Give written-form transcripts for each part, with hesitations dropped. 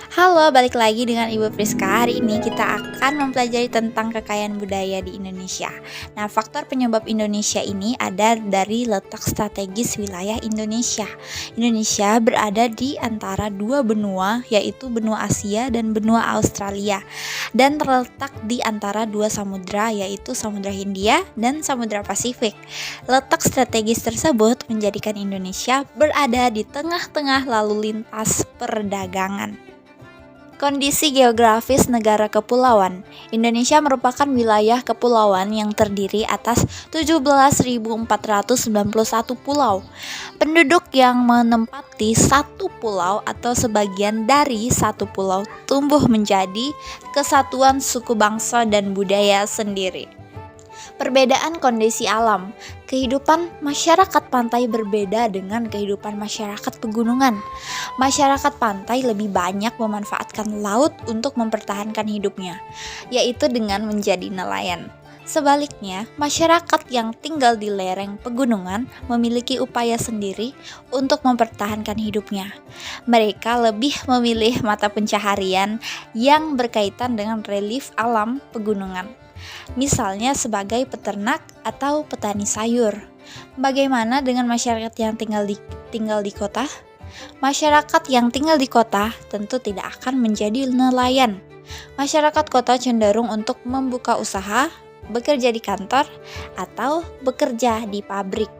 Halo, balik lagi dengan Ibu Priska. Hari ini kita akan mempelajari tentang kekayaan budaya di Indonesia. Nah, faktor penyebab Indonesia ini ada dari letak strategis wilayah Indonesia. Indonesia berada di antara dua benua, yaitu benua Asia dan benua Australia, dan terletak di antara dua samudra, yaitu Samudra Hindia dan Samudra Pasifik. Letak strategis tersebut menjadikan Indonesia berada di tengah-tengah lalu lintas perdagangan. Kondisi geografis negara kepulauan. Indonesia merupakan wilayah kepulauan yang terdiri atas 17.491 pulau. Penduduk yang menempati satu pulau atau sebagian dari satu pulau tumbuh menjadi kesatuan suku bangsa dan budaya sendiri. Perbedaan kondisi alam. Kehidupan masyarakat pantai berbeda dengan kehidupan masyarakat pegunungan. Masyarakat pantai lebih banyak memanfaatkan laut untuk mempertahankan hidupnya, yaitu dengan menjadi nelayan. Sebaliknya, masyarakat yang tinggal di lereng pegunungan memiliki upaya sendiri untuk mempertahankan hidupnya. Mereka lebih memilih mata pencaharian yang berkaitan dengan relief alam pegunungan, misalnya sebagai peternak atau petani sayur. Bagaimana dengan masyarakat yang tinggal di kota? Masyarakat yang tinggal di kota tentu tidak akan menjadi nelayan. Masyarakat kota cenderung untuk membuka usaha, bekerja di kantor, atau bekerja di pabrik.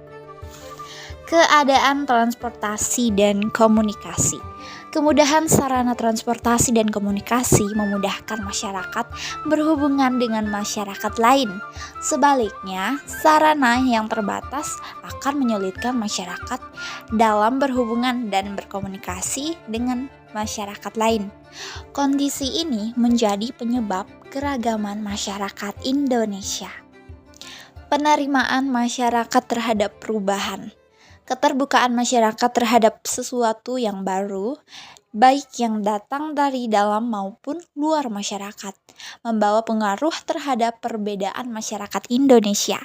Keadaan transportasi dan komunikasi. Kemudahan sarana transportasi dan komunikasi memudahkan masyarakat berhubungan dengan masyarakat lain. Sebaliknya, sarana yang terbatas akan menyulitkan masyarakat dalam berhubungan dan berkomunikasi dengan masyarakat lain. Kondisi ini menjadi penyebab keragaman masyarakat Indonesia. Penerimaan masyarakat terhadap perubahan. Keterbukaan masyarakat terhadap sesuatu yang baru, baik yang datang dari dalam maupun luar masyarakat, membawa pengaruh terhadap perbedaan masyarakat Indonesia.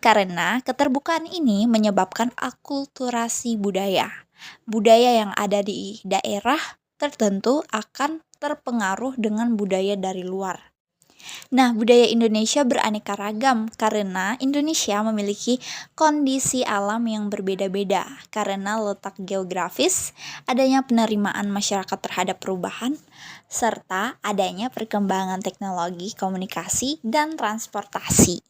Karena keterbukaan ini menyebabkan akulturasi budaya. Budaya yang ada di daerah tertentu akan terpengaruh dengan budaya dari luar. Nah, budaya Indonesia beraneka ragam karena Indonesia memiliki kondisi alam yang berbeda-beda karena letak geografis, adanya penerimaan masyarakat terhadap perubahan, serta adanya perkembangan teknologi, komunikasi, dan transportasi.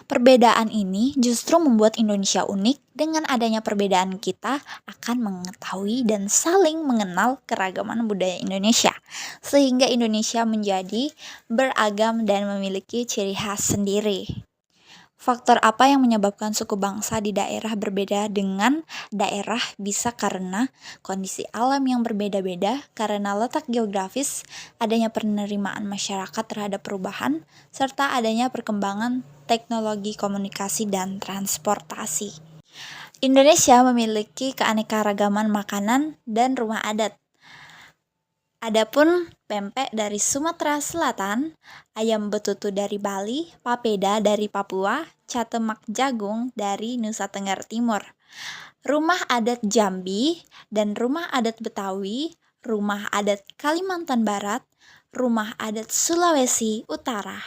Perbedaan ini justru membuat Indonesia unik. Dengan adanya perbedaan kita akan mengetahui dan saling mengenal keragaman budaya Indonesia, sehingga Indonesia menjadi beragam dan memiliki ciri khas sendiri. Faktor apa yang menyebabkan suku bangsa di daerah berbeda dengan daerah? Bisa karena kondisi alam yang berbeda-beda, karena letak geografis, adanya penerimaan masyarakat terhadap perubahan, serta adanya perkembangan teknologi komunikasi dan transportasi. Indonesia memiliki keanekaragaman makanan dan rumah adat. Adapun pempek dari Sumatera Selatan, ayam betutu dari Bali, papeda dari Papua, catemak jagung dari Nusa Tenggara Timur. Rumah adat Jambi dan rumah adat Betawi, rumah adat Kalimantan Barat, rumah adat Sulawesi Utara.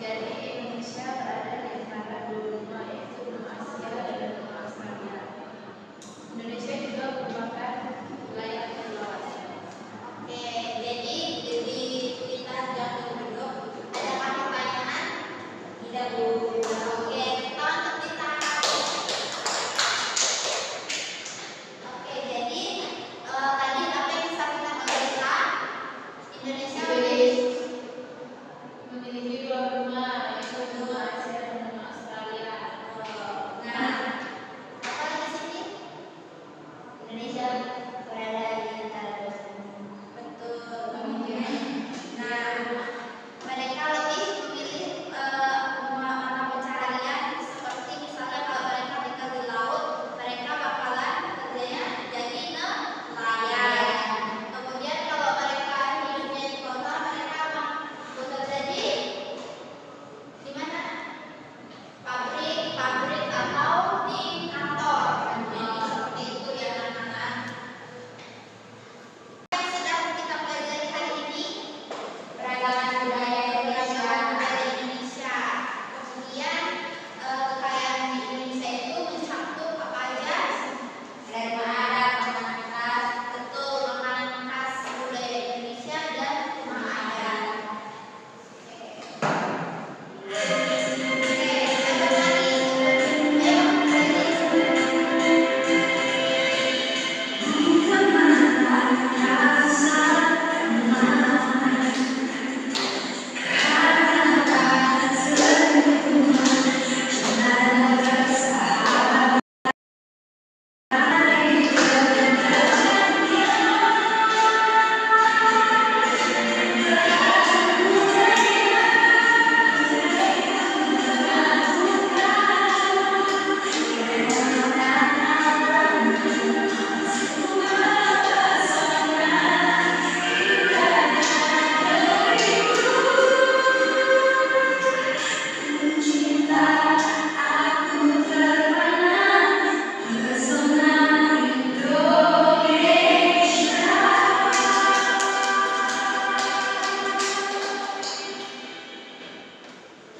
Jadi Indonesia berada di antara dua benua, yaitu benua Asia dan benua Australia. Indonesia juga merupakan wilayah kepulauan. Oke, jadi kita jangan duduk. Ada pertanyaan? Tidak dulu. Oke, kita untuk kita. Oke, jadi tadi apa yang disampaikan oleh kita? Indonesia memiliki dua benua, yaitu benua Asia dan benua Australia. Nah, apa di sini? Indonesia berada di antara dua benua. Betul. Nah, mereka lebih memilih mata pencaharian seperti misalnya kalau mereka tinggal di laut, mereka bakalan kerjanya jadi nelayan. Kemudian kalau mereka hidupnya di kota, mereka bekerja di mana? Pabrik atau di kantor. Seperti itu ya anak-anak. Yang sedang kita pelajari hari ini beragam budaya Indonesia. Kemudian kekayaan di Indonesia itu mencakup apa aja? Dari ada makanan khas, betul, makanan khas budaya Indonesia dan rumah adat.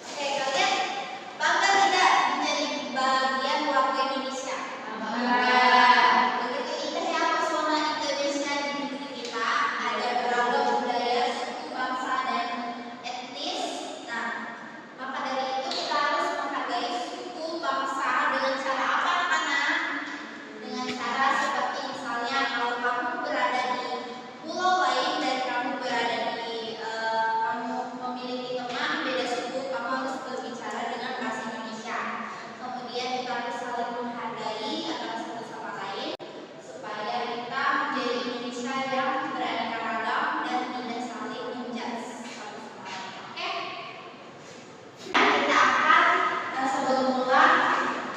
Oke, kalian bangga tidak menjadi bagian warga Indonesia? Begitu indah ya pesona Indonesia di negeri kita. Ada beragam budaya, suku, bangsa, dan etnis. Nah, maka dari itu kita harus menghargai suku bangsa dengan cara apa, anak-anak? Dengan cara seperti misalnya kalau kamu berada di pulau lain dan kamu berada di kamu memiliki teman beda suku, kamu harus berbicara dengan bahasa Indonesia. Kemudian kita harus saling menghargai antara satu sama lain supaya kita menjadi Indonesia yang beraneka ragam dan tidak saling menjudge satu sama lain. Oke? Kita akan sebelum mulai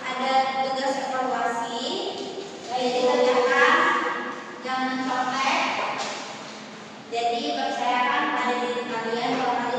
ada tugas evaluasi. Jadi kerjakan, jangan contek. Jadi percayakan pada diri kalian bahwa